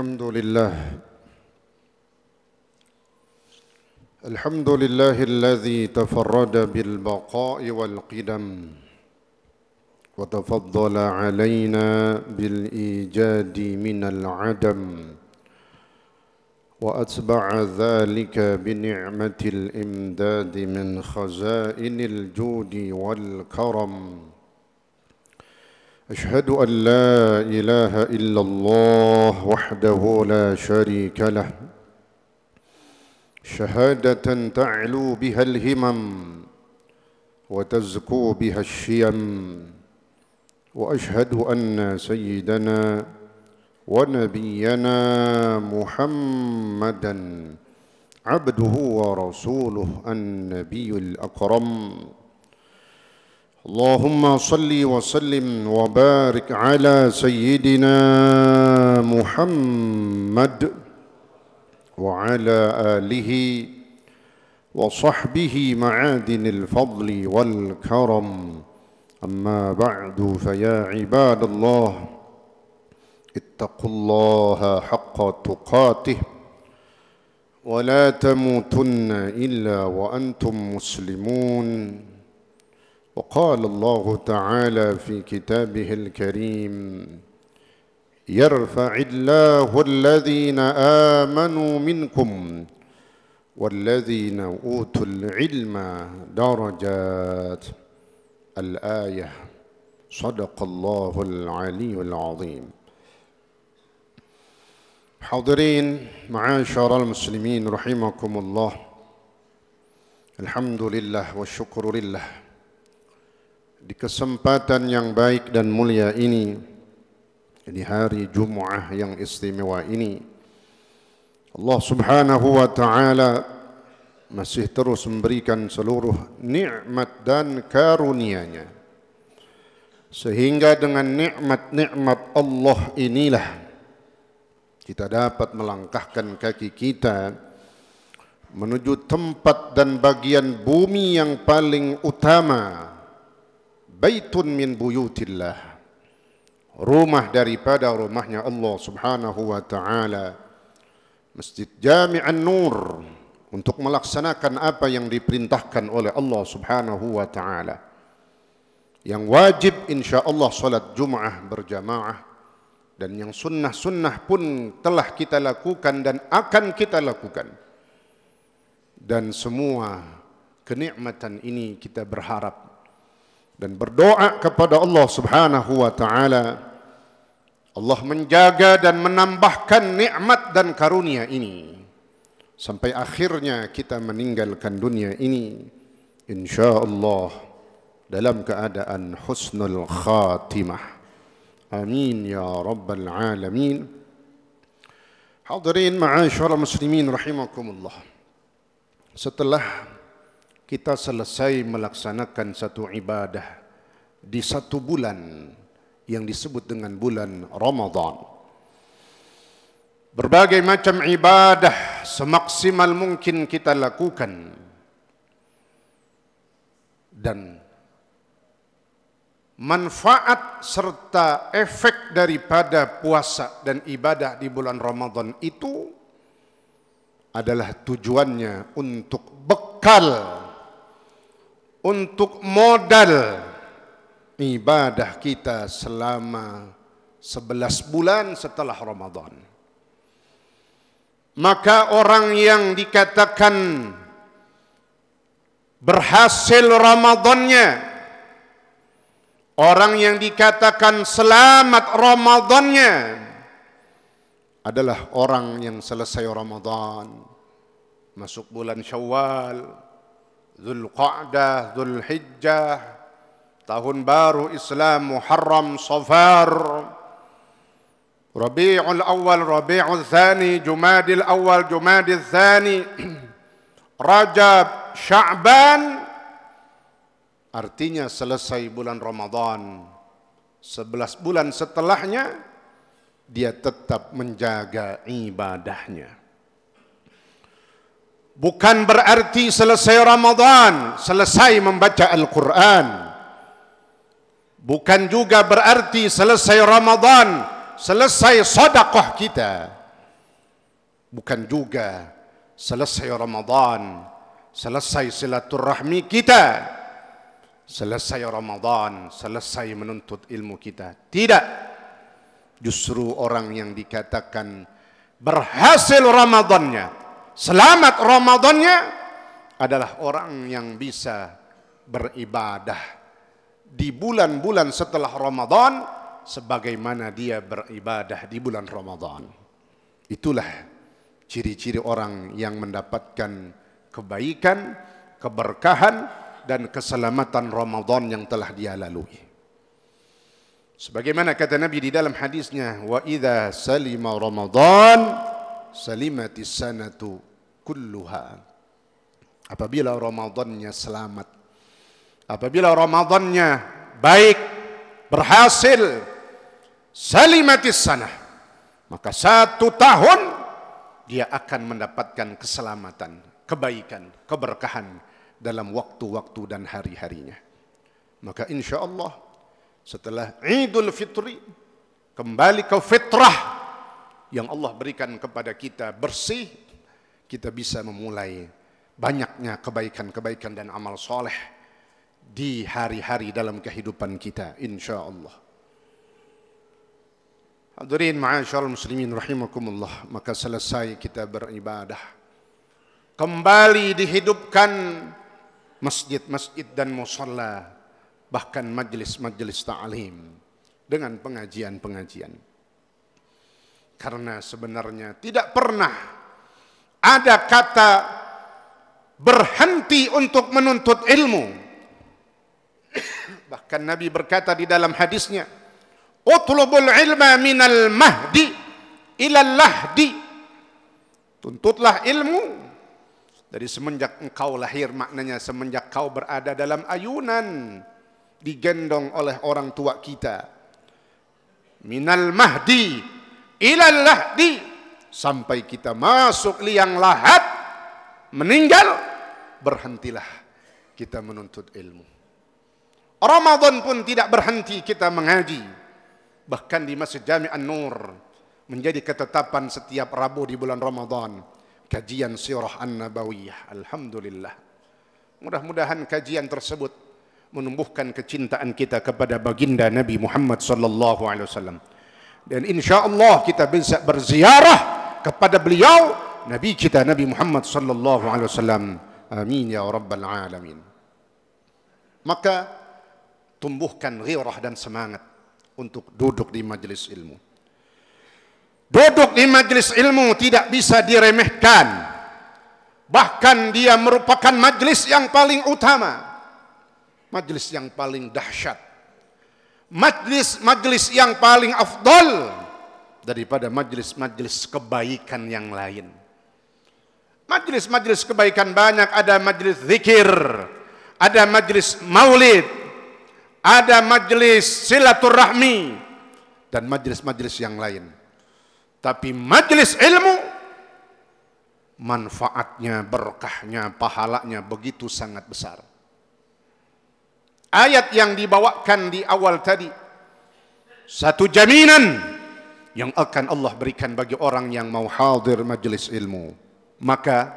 الحمد لله الذي تفرد بالبقاء والقدم وتفضل علينا بالإيجاد من العدم وأتبع ذلك بنعمة الإمداد من خزائن الجود والكرم. أشهد أن لا إله إلا الله وحده لا شريك له شهادة تعلو بها الهمم وتزكو بها الشيم، وأشهد أن سيدنا ونبينا محمدا عبده ورسوله النبي الأكرم. اللهم صل وسلم وبارك على سيدنا محمد وعلى آله وصحبه معادن الفضل والكرم. أما بعد فيا عباد الله اتقوا الله حق تقاته ولا تموتن إلا وأنتم مسلمون. وقال الله تعالى في كتابه الكريم: يرفع الله الذين آمنوا منكم والذين أوتوا العلم درجات. الآية. صدق الله العلي العظيم. Hadirin ma'asyiral muslimin rahimakumullah. Alhamdulillah wa syukurillah. Di kesempatan yang baik dan mulia ini, di hari Jum'ah yang istimewa ini, Allah Subhanahu wa ta'ala masih terus memberikan seluruh nikmat dan karunia-Nya, sehingga dengan nikmat-nikmat Allah inilah kita dapat melangkahkan kaki kita menuju tempat dan bagian bumi yang paling utama, baitun min buyutillah, rumah daripada rumahnya Allah Subhanahu wa ta'ala, Masjid Jami'an Nur, untuk melaksanakan apa yang diperintahkan oleh Allah Subhanahu wa ta'ala. Yang wajib insyaallah salat Jum'ah berjamaah, dan yang sunnah-sunnah pun telah kita lakukan dan akan kita lakukan. Dan semua kenikmatan ini kita berharap dan berdoa kepada Allah Subhanahu wa ta'ala, Allah menjaga dan menambahkan nikmat dan karunia ini sampai akhirnya kita meninggalkan dunia ini insyaallah dalam keadaan husnul khatimah. Amin ya rabbal alamin. Hadirin ma'asyiral muslimin rahimakumullah. Setelah kita selesai melaksanakan satu ibadah di satu bulan yang disebut dengan bulan Ramadan, berbagai macam ibadah semaksimal mungkin kita lakukan, dan manfaat serta efek daripada puasa dan ibadah di bulan Ramadan itu adalah tujuannya untuk bekal, untuk modal ibadah kita selama 11 bulan setelah Ramadan. Maka orang yang dikatakan berhasil Ramadannya, orang yang dikatakan selamat Ramadannya, adalah orang yang selesai Ramadan, masuk bulan Syawal, Zulqa'dah, Zulhijjah, tahun baru Islam, Muharram, Safar, Rabi'ul Awal, Rabi'ul Thani, Jumadil Awal, Jumadil Thani, Rajab, Sya'ban. Artinya selesai bulan Ramadan, 11 bulan setelahnya dia tetap menjaga ibadahnya. Bukan berarti selesai Ramadan selesai membaca Al-Quran. Bukan juga berarti selesai Ramadan selesai sedekah kita. bukan juga selesai Ramadan, selesai silaturahmi kita, selesai Ramadan, selesai menuntut ilmu kita. Tidak. Justru orang yang dikatakan berhasil Ramadannya, selamat Ramadannya, adalah orang yang bisa beribadah di bulan-bulan setelah Ramadan sebagaimana dia beribadah di bulan Ramadan. Itulah ciri-ciri orang yang mendapatkan kebaikan, keberkahan, dan keselamatan Ramadan yang telah dia lalui. Sebagaimana kata Nabi di dalam hadisnya, wa idza salima Ramadan salimatis sanatu kulluha. Apabila Ramadannya selamat, apabila Ramadannya baik, berhasil, salimatis sanah, maka 1 tahun dia akan mendapatkan keselamatan, kebaikan, keberkahan dalam waktu-waktu dan hari-harinya. Maka insya Allah setelah Idul Fitri kembali ke fitrah yang Allah berikan kepada kita, bersih, kita bisa memulai banyaknya kebaikan-kebaikan dan amal soleh di hari-hari dalam kehidupan kita, insya Allah. Hadirin ma'asyiral muslimin rahimakumullah, maka selesai kita beribadah, kembali dihidupkan masjid-masjid dan musalla, bahkan majlis-majlis ta'lim dengan pengajian-pengajian. Karena sebenarnya tidak pernah ada kata berhenti untuk menuntut ilmu. Bahkan Nabi berkata di dalam hadisnya, utlubul ilma minal mahdi ilal lahdi. Tuntutlah ilmu dari semenjak engkau lahir, maknanya semenjak kau berada dalam ayunan, digendong oleh orang tua kita. Minal mahdi ilal lahdi, sampai kita masuk liang lahat, meninggal, berhentilah kita menuntut ilmu. Ramadan pun tidak berhenti kita mengaji. Bahkan di Masjid Jami' An-Nur menjadi ketetapan setiap Rabu di bulan Ramadan kajian Sirah An-Nabawiyah. Alhamdulillah. Mudah-mudahan kajian tersebut menumbuhkan kecintaan kita kepada baginda Nabi Muhammad sallallahu alaihi wasallam. Dan insyaallah kita bisa berziarah kepada beliau, Nabi kita Nabi Muhammad sallallahu alaihi wasallam. Amin ya rabbal alamin. Maka tumbuhkan ghirah dan semangat untuk duduk di majelis ilmu. Duduk di majelis ilmu tidak bisa diremehkan. Bahkan dia merupakan majelis yang paling utama, majelis yang paling dahsyat, majelis yang paling afdal daripada majelis-majelis kebaikan yang lain. Majelis-majelis kebaikan banyak, ada majelis zikir, ada majelis maulid, ada majelis silaturahmi, dan majelis-majelis yang lain. Tapi majelis ilmu, manfaatnya, berkahnya, pahalanya begitu sangat besar. Ayat yang dibawakan di awal tadi, satu jaminan yang akan Allah berikan bagi orang yang mau hadir majelis ilmu. Maka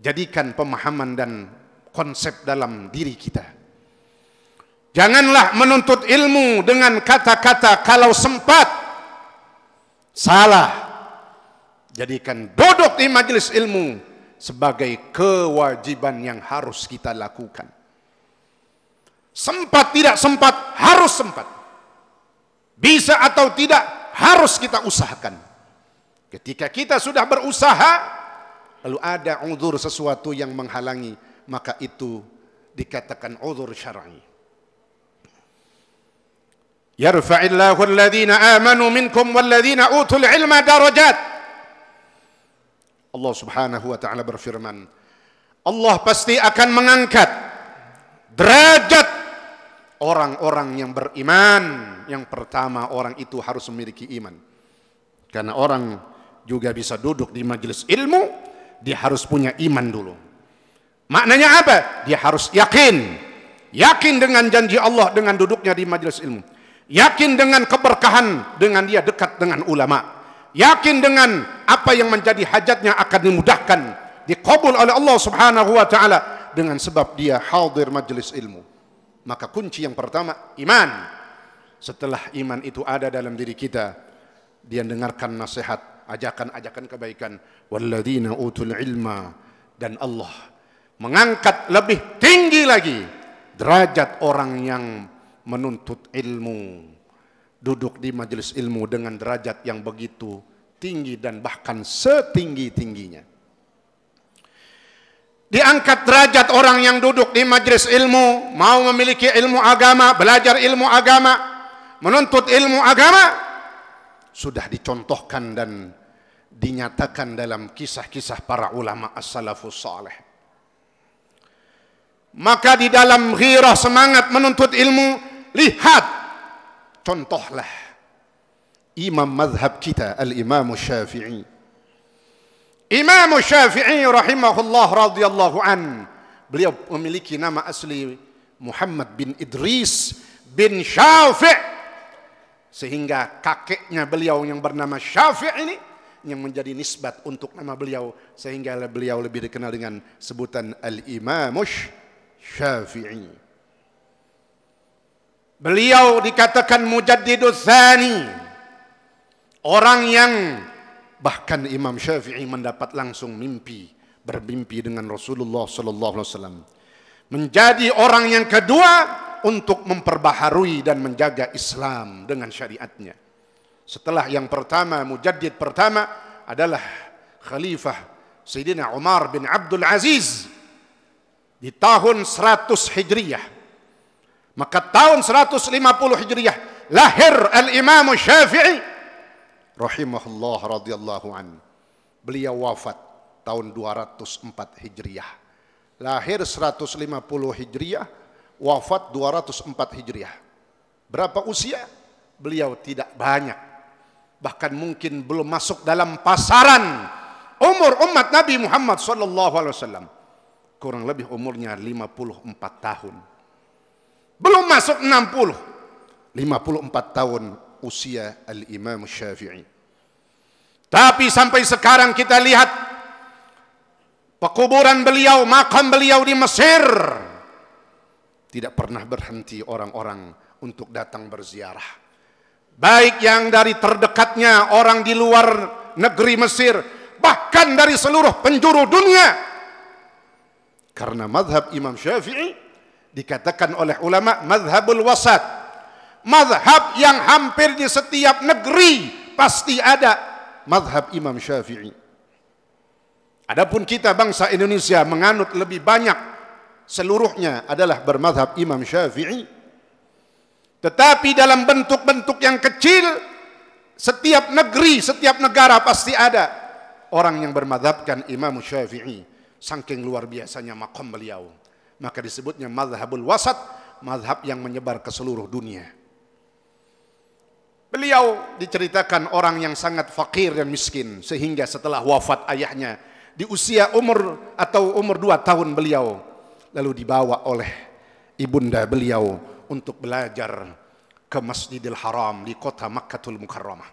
jadikan pemahaman dan konsep dalam diri kita. Janganlah menuntut ilmu dengan kata-kata kalau sempat. Salah. Jadikan duduk di majelis ilmu sebagai kewajiban yang harus kita lakukan. Sempat tidak sempat, harus sempat. Bisa atau tidak, harus kita usahakan. Ketika kita sudah berusaha, lalu ada uzur sesuatu yang menghalangi, maka itu dikatakan uzur syar'i. Yarfa'illahu alladhina amanu minkum walladhina utul ilma darajat. Allah subhanahu wa ta'ala berfirman, Allah pasti akan mengangkat derajat orang-orang yang beriman. Yang pertama, orang itu harus memiliki iman. Karena orang juga bisa duduk di majelis ilmu, dia harus punya iman dulu. Maknanya apa? Dia harus yakin. Yakin dengan janji Allah dengan duduknya di majelis ilmu. Yakin dengan keberkahan dengan dia dekat dengan ulama. yakin dengan apa yang menjadi hajatnya akan dimudahkan, diqabul oleh Allah Subhanahu wa taala dengan sebab dia hadir majelis ilmu. Maka kunci yang pertama iman. Setelah iman itu ada dalam diri kita, dia dengarkan nasihat, ajakan-ajakan kebaikan. Walladzina utul ilma, dan Allah mengangkat lebih tinggi lagi derajat orang yang menuntut ilmu, duduk di majelis ilmu dengan derajat yang begitu tinggi dan bahkan setinggi-tingginya. Diangkat derajat orang yang duduk di majelis ilmu, mau memiliki ilmu agama, belajar ilmu agama, menuntut ilmu agama, sudah dicontohkan dan dinyatakan dalam kisah-kisah para ulama as-salafus salih. Maka di dalam ghirah semangat menuntut ilmu, lihat contohlah imam mazhab kita al-Imam Syafi'i. Imam Syafi'i rahimahullah radhiyallahu an, beliau memiliki nama asli Muhammad bin Idris bin Syafi', sehingga kakeknya beliau yang bernama Syafi' ini yang menjadi nisbat untuk nama beliau, sehingga beliau lebih dikenal dengan sebutan al-Imam Syafi'i. Beliau dikatakan mujaddidus tsani, orang yang bahkan Imam Syafi'i mendapat langsung mimpi, bermimpi dengan Rasulullah sallallahu alaihi wasallam, menjadi orang yang kedua untuk memperbaharui dan menjaga Islam dengan syariatnya. Setelah yang pertama, mujaddid pertama adalah Khalifah Sayyidina Umar bin Abdul Aziz di tahun 100 Hijriyah. Maka tahun 150 Hijriyah lahir al-Imam Syafi'i rahimahullah radhiyallahu an. Beliau wafat tahun 204 Hijriyah. Lahir 150 Hijriyah, wafat 204 Hijriyah. Berapa usia? Beliau tidak banyak. Bahkan mungkin belum masuk dalam pasaran umur umat Nabi Muhammad sallallahu alaihi wasallam. Kurang lebih umurnya 54 tahun. Belum masuk 60. 54 tahun usia al-Imam Syafi'i. Tapi sampai sekarang kita lihat pekuburan beliau, makam beliau di Mesir, tidak pernah berhenti orang-orang untuk datang berziarah. Baik yang dari terdekatnya orang di luar negeri Mesir, bahkan dari seluruh penjuru dunia. Karena mazhab Imam Syafi'i dikatakan oleh ulama mazhabul wasat, mazhab yang hampir di setiap negeri pasti ada mazhab Imam Syafi'i. Adapun kita bangsa Indonesia menganut lebih banyak, seluruhnya adalah bermazhab Imam Syafi'i. Tetapi dalam bentuk-bentuk yang kecil, setiap negeri, setiap negara pasti ada orang yang bermazhabkan Imam Syafi'i. Saking luar biasanya maqam beliau, maka disebutnya mazhabul wasat, mazhab yang menyebar ke seluruh dunia. Beliau diceritakan orang yang sangat fakir dan miskin, sehingga setelah wafat ayahnya di usia umur 2 tahun beliau lalu dibawa oleh ibunda beliau untuk belajar ke Masjidil Haram di kota Makkatul Mukarramah.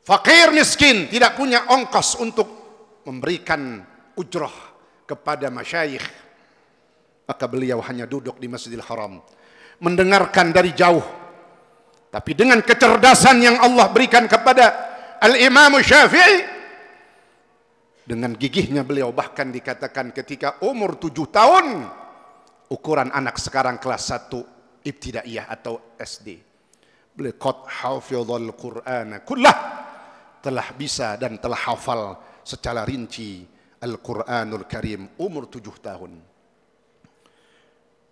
Fakir miskin, tidak punya ongkos untuk memberikan ujrah kepada masyayikh, maka beliau hanya duduk di Masjidil Haram mendengarkan dari jauh. Tapi dengan kecerdasan yang Allah berikan kepada al-Imam Syafi'i, dengan gigihnya beliau bahkan dikatakan ketika umur 7 tahun, ukuran anak sekarang kelas 1 ibtidaiyah atau SD, beliau qad hafizal Qur'ana kullah, telah bisa dan telah hafal secara rinci Al-Quranul Karim umur 7 tahun.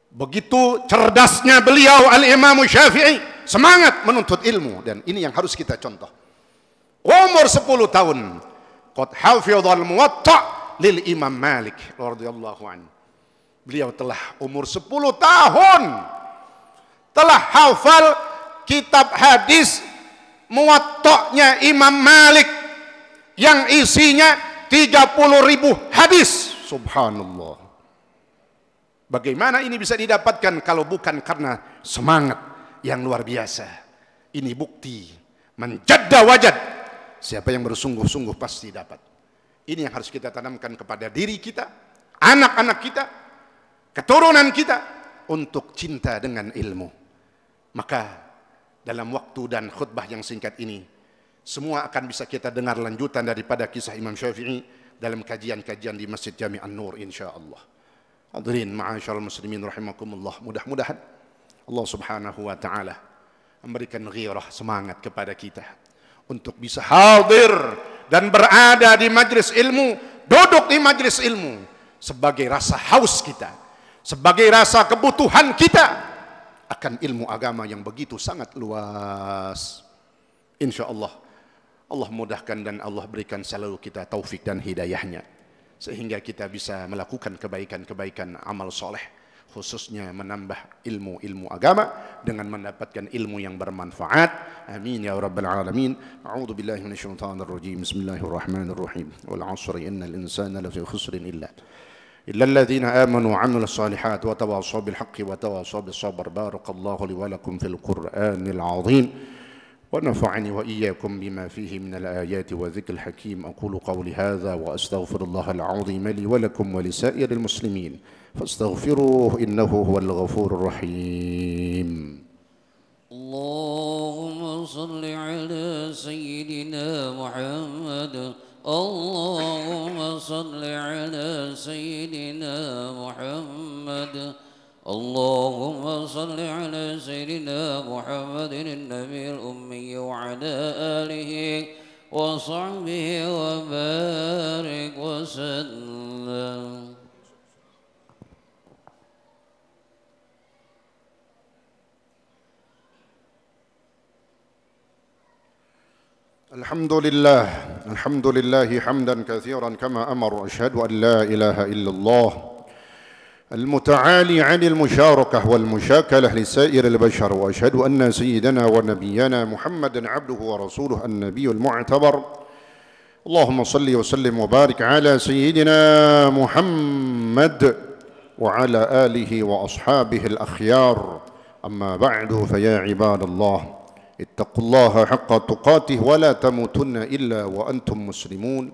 Begitu cerdasnya beliau al-Imam Syafi'i, semangat menuntut ilmu, dan ini yang harus kita contoh. Umur 10 tahun qad hafizal Muwatta lil Imam Malik radhiyallahu anhu. Beliau telah umur 10 tahun telah hafal kitab hadis Muwatta'nya Imam Malik yang isinya 30.000 hadis. Subhanallah. Bagaimana ini bisa didapatkan kalau bukan karena semangat yang luar biasa. Ini bukti man jadda wajad. Siapa yang bersungguh-sungguh pasti dapat. Ini yang harus kita tanamkan kepada diri kita, anak-anak kita, keturunan kita, untuk cinta dengan ilmu. Maka dalam waktu dan khutbah yang singkat ini, semua akan bisa kita dengar lanjutan daripada kisah Imam Syafi'i dalam kajian-kajian di Masjid Jami' An-Nur insyaallah. Hadirin ma'asyiral muslimin rahimakumullah, mudah-mudahan Allah Subhanahu wa taala memberikan ghirah, semangat kepada kita untuk bisa hadir dan berada di majlis ilmu, duduk di majlis ilmu sebagai rasa haus kita, sebagai rasa kebutuhan kita akan ilmu agama yang begitu sangat luas. Insyaallah Allah mudahkan dan Allah berikan selalu kita taufik dan hidayahnya, sehingga kita bisa melakukan kebaikan-kebaikan amal soleh, khususnya menambah ilmu-ilmu agama dengan mendapatkan ilmu yang bermanfaat. Amin ya rabbal alamin. A'udzu billahi minasyaitonir rajim. Bismillahirrahmanirrahim. Wal 'asri innal insana lafi khusrin illa alladhina amanu wa 'amilus solihat wa tawassaw bil haqqi wa tawassaw bis sabr. Barakallahu li wa lakum fil Qur'anil 'azim. ونفعني وإياكم بما فيه من الآيات وذكر الحكيم. أقول قولي هذا وأستغفر الله العظيم لي ولكم ولسائر المسلمين فاستغفروه إنه هو الغفور الرحيم. اللهم صل على سيدنا محمد. اللهم صل على سيدنا محمد. اللهم صل على سيدنا محمد النبي الأمي وعلى آله وصحبه وبارك وسلم. الحمد لله حمدا كثيرا كما أمر. أشهد أن لا إله إلا الله المتعالي عن المشاركة والمشاكلة لسائر البشر، وأشهد أن سيدنا ونبينا محمدا عبده ورسوله النبي المعتبر. اللهم صل وسلم وبارك على سيدنا محمد وعلى آله وأصحابه الأخيار. أما بعد، فيا عباد الله اتقوا الله حق تقاته ولا تموتن إلا وأنتم مسلمون.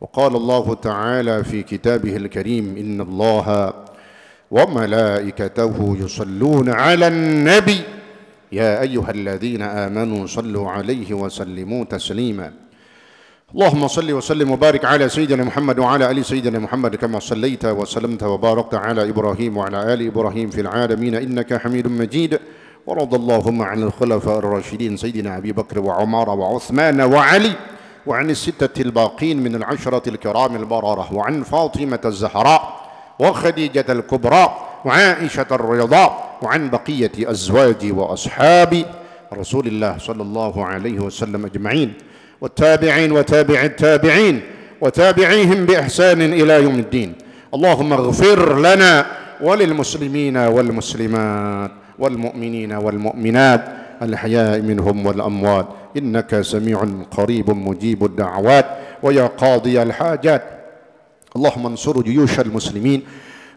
وقال الله تعالى في كتابه الكريم: إن الله وملائكته يصلون على النبي يا أيها الذين آمنوا صلوا عليه وسلموا تسليما. اللهم صل وسلم وبارك على سيدنا محمد وعلى آل سيدنا محمد كما صليت وسلمت وباركت على إبراهيم وعلى آل إبراهيم في العالمين إنك حميد مجيد. ورضى اللهم عن الخلفاء الراشدين سيدنا أبي بكر وعمر وعثمان وعلي، وعن الستة الباقين من العشرة الكرام البررة، وعن فاطمة الزهراء وخديجة الكبرى وعائشة الرضا، وعن بقية أزواج وأصحاب رسول الله صلى الله عليه وسلم أجمعين، والتابعين وتابع التابعين وتابعيهم بإحسان إلى يوم الدين. اللهم اغفر لنا وللمسلمين والمسلمات والمؤمنين والمؤمنات الأحياء منهم والأموات إنك سميع قريب مجيب الدعوات ويا قاضي الحاجات. اللهم انصر جيوش المسلمين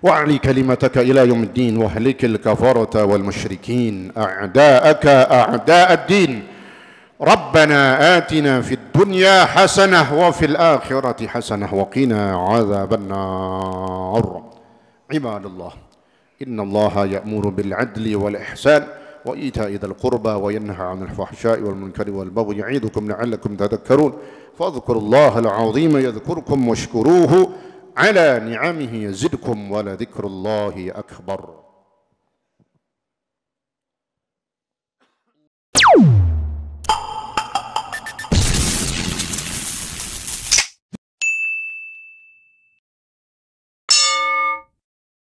واعلي كلمتك إلى يوم الدين، واهلك الكفرة والمشركين أعداءك أعداء الدين. ربنا آتنا في الدنيا حسنة وفي الآخرة حسنة وقنا عذاب النار. عباد الله، إن الله يأمر بالعدل والإحسان وإيتاء ذي القربى وينهى عن الفحشاء والمنكر والبغي يعظكم لعلكم تذكرون. فاذكروا الله العظيم يذكركم واشكروه على نعمه يزدكم ولذكر الله أكبر.